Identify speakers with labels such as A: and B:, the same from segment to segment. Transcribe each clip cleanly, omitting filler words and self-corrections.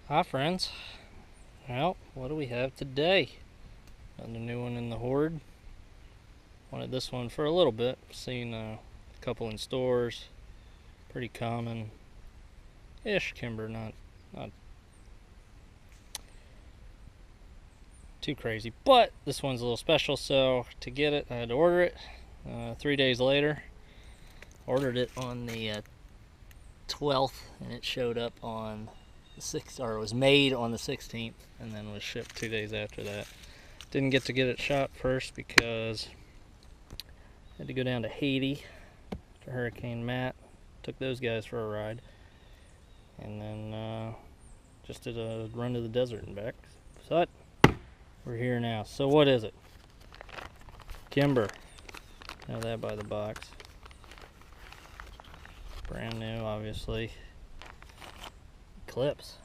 A: Hi friends. Well, what do we have today? Another new one in the horde. Wanted this one for a little bit. Seen a couple in stores. Pretty common-ish Kimber, not too crazy. But this one's a little special, so to get it I had to order it. 3 days later. Ordered it on the 12th and it showed up on the 6th, or it was made on the 16th and then was shipped 2 days after that. Didn't get to get it shot first because I had to go down to Haiti to Hurricane Matt. Took those guys for a ride, and then just did a run to the desert and back. But we're here now. So what is it? Kimber. Know that by the box. Brand new, obviously. Eclipse.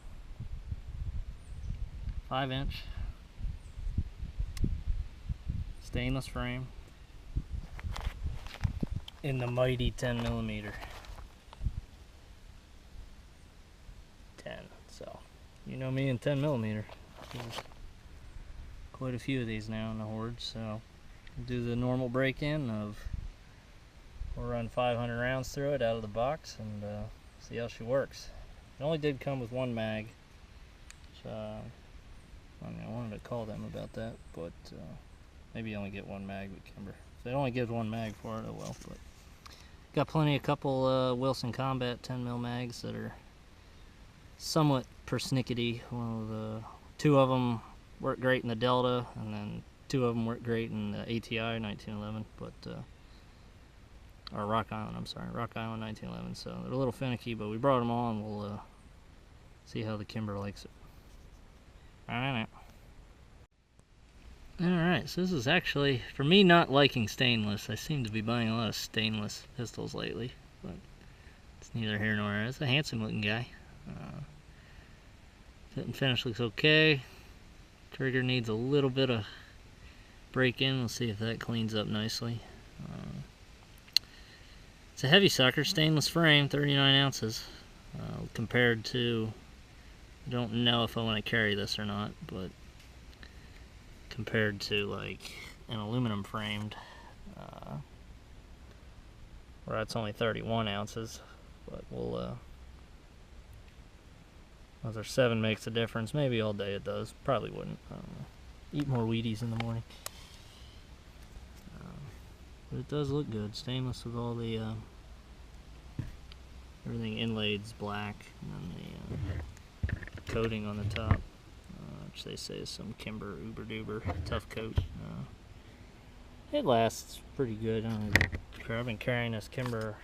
A: 5-inch. Stainless frame. In the mighty 10mm. 10. So, you know me in 10mm. There's quite a few of these now in the horde, so do the normal break-in of we'll run 500 rounds through it out of the box and see how she works. It only did come with one mag, which I wanted to call them about that, but maybe you only get one mag with Kimber. If they only give one mag for it, oh well. But got plenty, a couple Wilson Combat 10mm mags that are somewhat persnickety. Two of them work great in the Delta, and then two of them work great in the ATI 1911, but or Rock Island, I'm sorry, Rock Island 1911. So they're a little finicky, but we brought them on. We'll see how the Kimber likes it. Alright. Alright, so this is actually, for me not liking stainless, I seem to be buying a lot of stainless pistols lately, but it's neither here nor there. It's a handsome looking guy. Fit and finish looks okay. Trigger needs a little bit of break-in. We'll see if that cleans up nicely. It's a heavy sucker, stainless frame, 39 ounces. Compared to, I don't know if I want to carry this or not, but compared to like an aluminum framed, where it's only 31 ounces, but we'll, whether 7 makes a difference, maybe all day it does, probably wouldn't. Eat more Wheaties in the morning. But it does look good, stainless with all the, everything inlaid's black, and then the coating on the top, which they say is some Kimber Uber Duber tough coat. It lasts pretty good. I've been carrying this Kimber,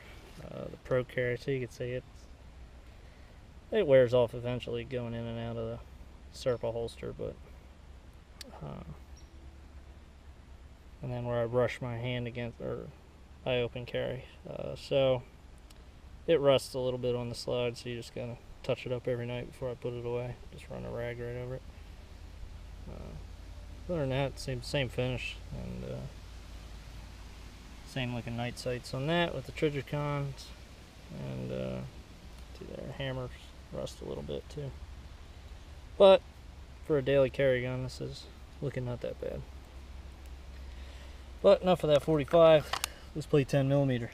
A: the Pro Carry, so you could say it wears off eventually going in and out of the Serpa holster, but and then where I brush my hand against, or I open carry, so it rusts a little bit on the slide, so you just gotta touch it up every night before I put it away. Just run a rag right over it. Other than that, same finish, and same looking night sights on that with the Trigicons, and see there, hammers rust a little bit too. But for a daily carry gun, this is looking not that bad. But enough of that 45. Let's play 10mm.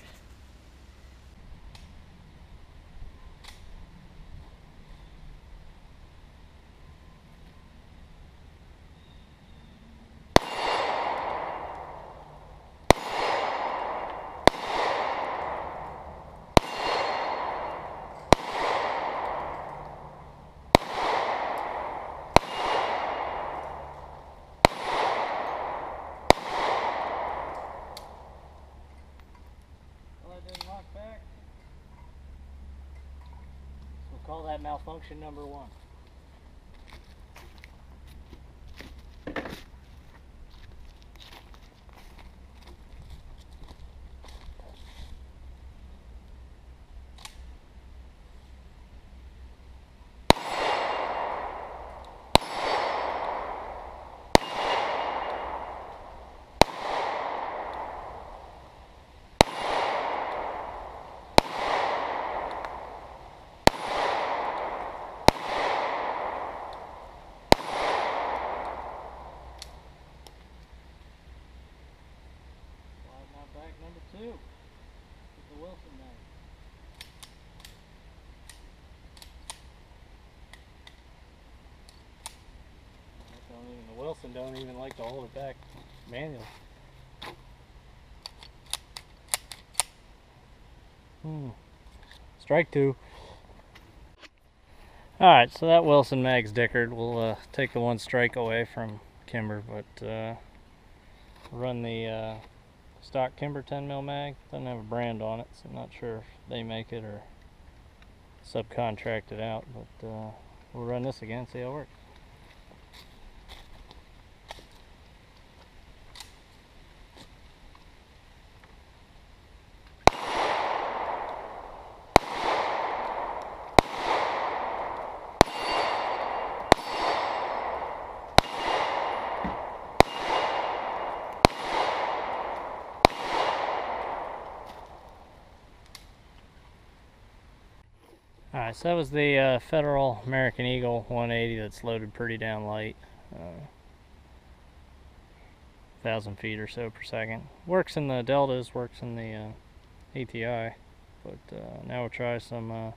A: Back. We'll call that malfunction number 1. The Wilson don't even like to hold it back manually. Strike two. Alright, so that Wilson mag's dickered. We'll take the one strike away from Kimber, but run the stock Kimber 10mm mag. Doesn't have a brand on it, so I'm not sure if they make it or subcontract it out, but we'll run this again, see how it works. Alright, so that was the Federal American Eagle 180 that's loaded pretty down light. 1,000 feet or so per second. Works in the deltas, works in the ATI, but now we'll try some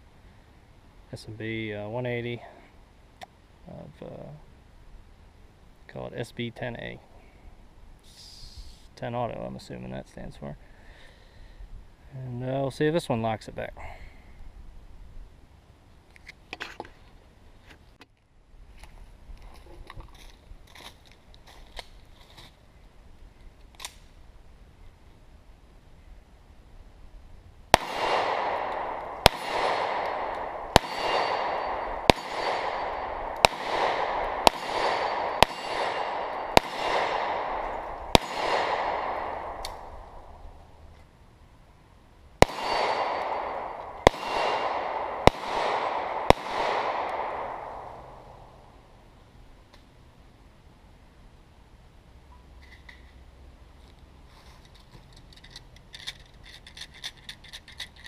A: S&B 180 of, call it SB10A. 10 auto, I'm assuming that stands for. And we'll see if this one locks it back.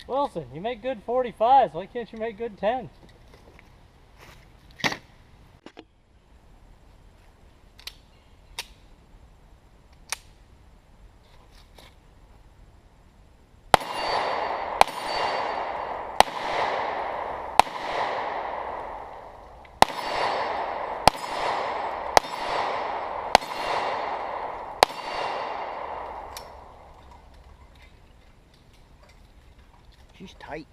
A: Wilson, you make good 45s. Why can't you make good 10?
B: She's tight.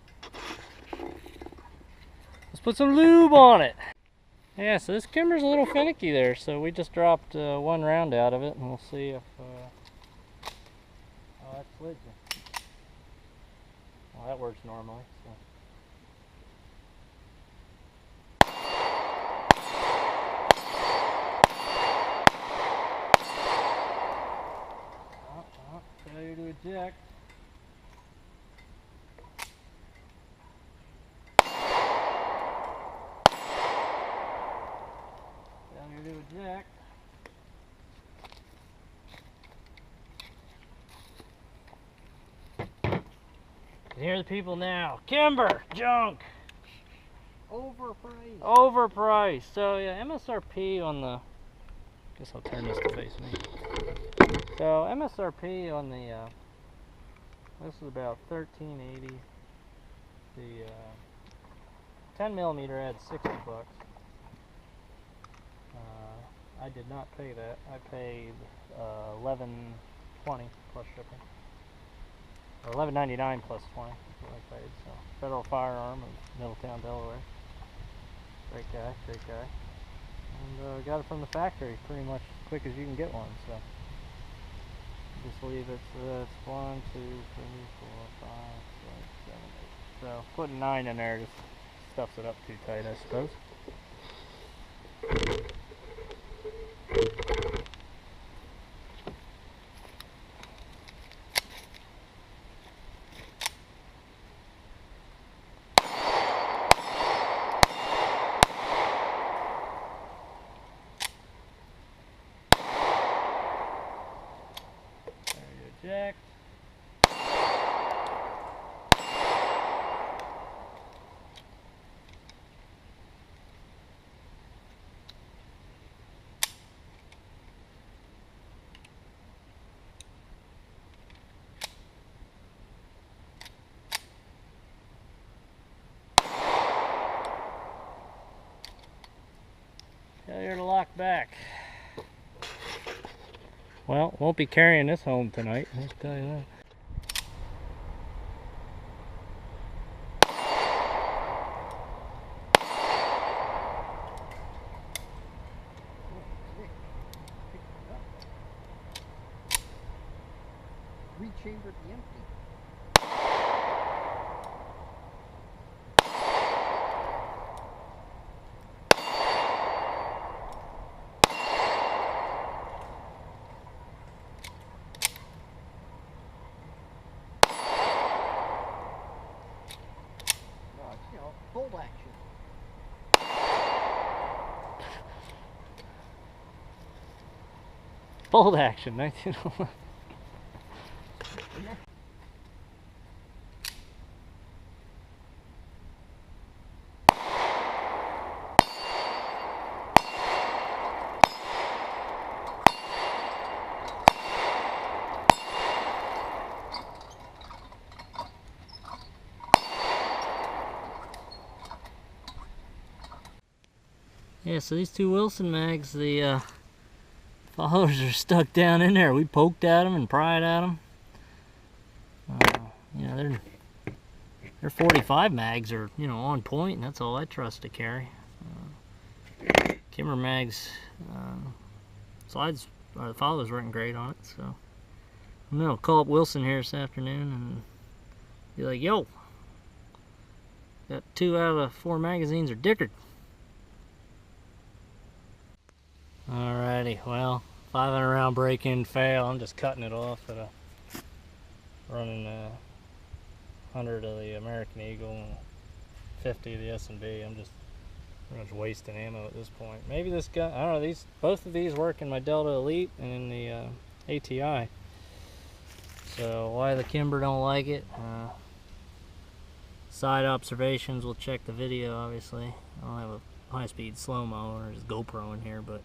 A: Let's put some lube on it. Yeah, so this Kimber's a little finicky there, so we just dropped one round out of it, and we'll see if... oh, that slid you. Well, that works normally, so... Failure to eject. Failure to eject. You hear the people now. Kimber, junk.
B: Overpriced.
A: Overpriced. So yeah, MSRP on the... Guess I'll turn this to face me. So MSRP on the this is about $13.80. The 10mm had $60. I did not pay that. I paid $11.20 plus shipping, or $11.99 plus 20. That's what I paid. So Federal Firearm of Middletown, Delaware. Great guy, great guy. And got it from the factory pretty much as quick as you can get one. So just leave it. It's 1, 2, 3, 4, 5, 6, 7, 8. So putting 9 in there just stuffs it up too tight, I suppose. Eject. Failure to lock back. Well, won't be carrying this home tonight, I'll tell you that.
B: Rechambered the empty. No, it's, you know, bolt action.
A: Bolt action, 1911. Yeah, so these two Wilson mags, the followers are stuck down in there. We poked at them and pried at them. You know, their 45 mags are, you know, on point, and that's all I trust to carry. Kimber mags, slides, the followers weren't great on it, so I'm gonna call up Wilson here this afternoon and be like, yo, got 2 out of the 4 magazines are dickered. Alrighty, well, 500 round break-in fail. I'm just cutting it off at a running 100 of the American Eagle and 50 of the S&B. I'm just pretty much wasting ammo at this point. Maybe this gun, I don't know, both of these work in my Delta Elite and in the ATI. So why the Kimber don't like it? Side observations, we'll check the video obviously. I don't have a high-speed slow-mo or just GoPro in here, but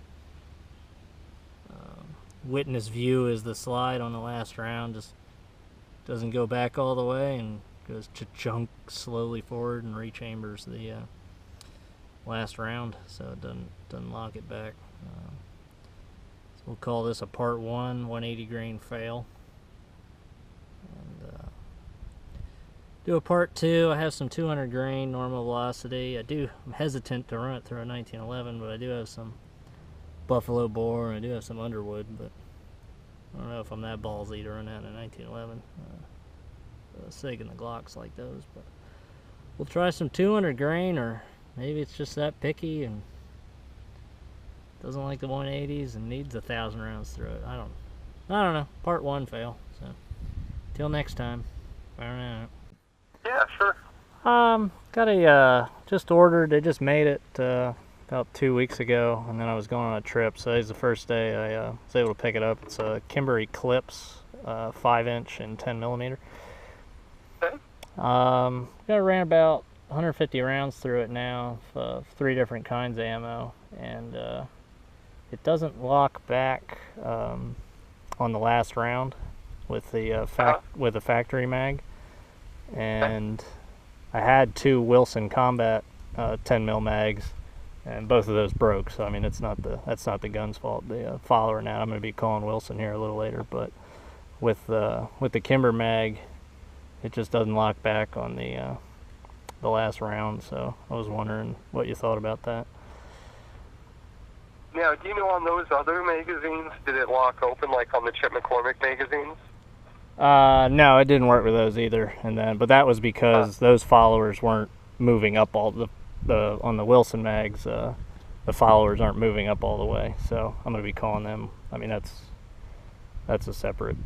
A: witness view is the slide on the last round just doesn't go back all the way and goes chunk slowly forward and rechambers the last round, so it doesn't lock it back. So we'll call this a part 1 180 grain fail, and do a part 2. I have some 200 grain normal velocity. I'm hesitant to run it through a 1911, but I do have some buffalo bore, and I do have some underwood, but I don't know if I'm that ballsy to run that in a 1911. Sig and the Glocks like those, but we'll try some 200 grain, or maybe it's just that picky and doesn't like the 180s and needs 1,000 rounds through it. I don't know. Part 1 fail. So till next time. Bye now.
C: Yeah, sure.
A: Got a just ordered. They just made it about 2 weeks ago, and then I was going on a trip, so today's the first day I was able to pick it up. It's a Kimber Eclipse, 5-inch and 10mm.
C: Okay.
A: Ran about 150 rounds through it now, 3 different kinds of ammo, and it doesn't lock back on the last round with the with the factory mag. And I had 2 Wilson Combat 10mm mags, and both of those broke. So I mean, that's not the gun's fault. The follower now. I'm going to be calling Wilson here a little later, but with the Kimber mag, it just doesn't lock back on the last round. So I was wondering what you thought about that.
C: Now, do you know on those other magazines, did it lock open like on the Chip McCormick magazines?
A: No, it didn't work with those either. But that was because those followers weren't moving up all the on the Wilson mags. The followers aren't moving up all the way. So I'm going to be calling them. I mean, that's a separate.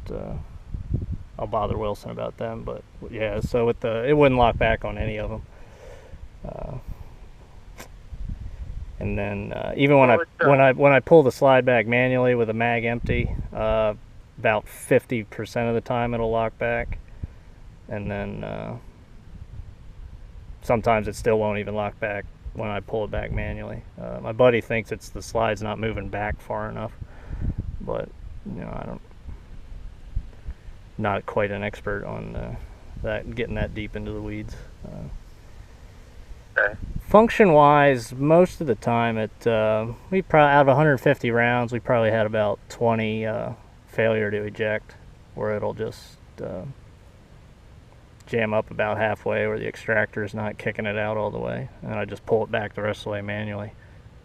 A: I'll bother Wilson about them, but yeah. So it wouldn't lock back on any of them. And then even when I pull the slide back manually with a mag empty, about 50% of the time it'll lock back, and then sometimes it still won't even lock back when I pull it back manually. My buddy thinks it's the slide's not moving back far enough, but you know, not quite an expert on getting that deep into the weeds.
C: Okay.
A: Function wise, most of the time we probably, out of 150 rounds, we probably had about 20 failure to eject, where it'll just jam up about halfway where the extractor is not kicking it out all the way, and I just pull it back the rest of the way manually,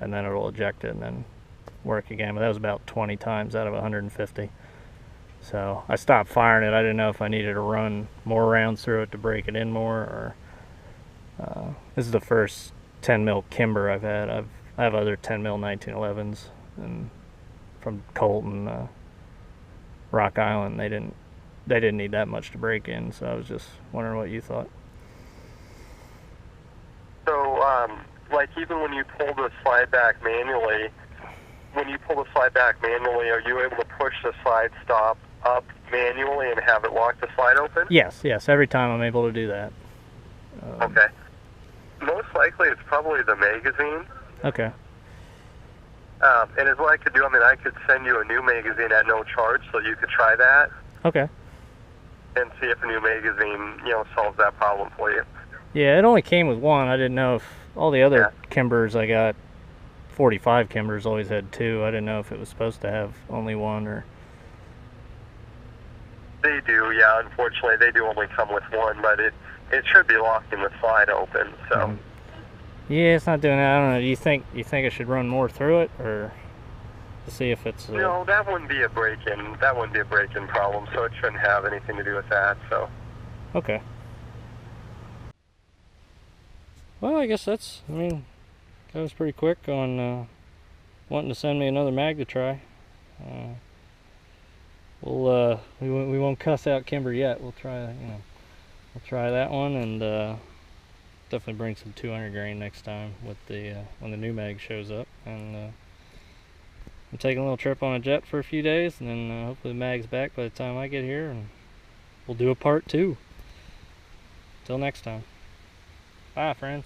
A: and then it'll eject it and then work again. But that was about 20 times out of 150. So I stopped firing it. I didn't know if I needed to run more rounds through it to break it in more, or this is the first 10 mil Kimber I've had. I have other 10 mil 1911s, and from Colt and Rock Island, they didn't need that much to break in, so I was just wondering what you thought.
C: So, like even when you pull the slide back manually, are you able to push the slide stop up manually and have it lock the slide open?
A: Yes, every time I'm able to do that.
C: Okay. Most likely it's probably the magazine.
A: Okay.
C: And as what I could do, I could send you a new magazine at no charge so you could try that.
A: Okay.
C: And see if a new magazine, solves that problem for you.
A: Yeah, it only came with one. I didn't know if all the other Kimbers I got, 45 Kimbers, always had two. I didn't know if it was supposed to have only one or...
C: They do, yeah. Unfortunately, they do only come with one, but it should be locking the slide open, so...
A: Yeah, it's not doing that. I don't know. Do you think I should run more through it, or to see if it's...
C: No, that wouldn't be a break-in. That wouldn't be a break-in problem, so it shouldn't have anything to do with that, so...
A: Okay. Well, I guess that was pretty quick on wanting to send me another mag to try. We won't cuss out Kimber yet. We'll try, we'll try that one, and definitely bring some 200 grain next time with the when the new mag shows up. And I'm taking a little trip on a jet for a few days, and then hopefully the mag's back by the time I get here, and we'll do a part 2. Till next time. Bye, friends.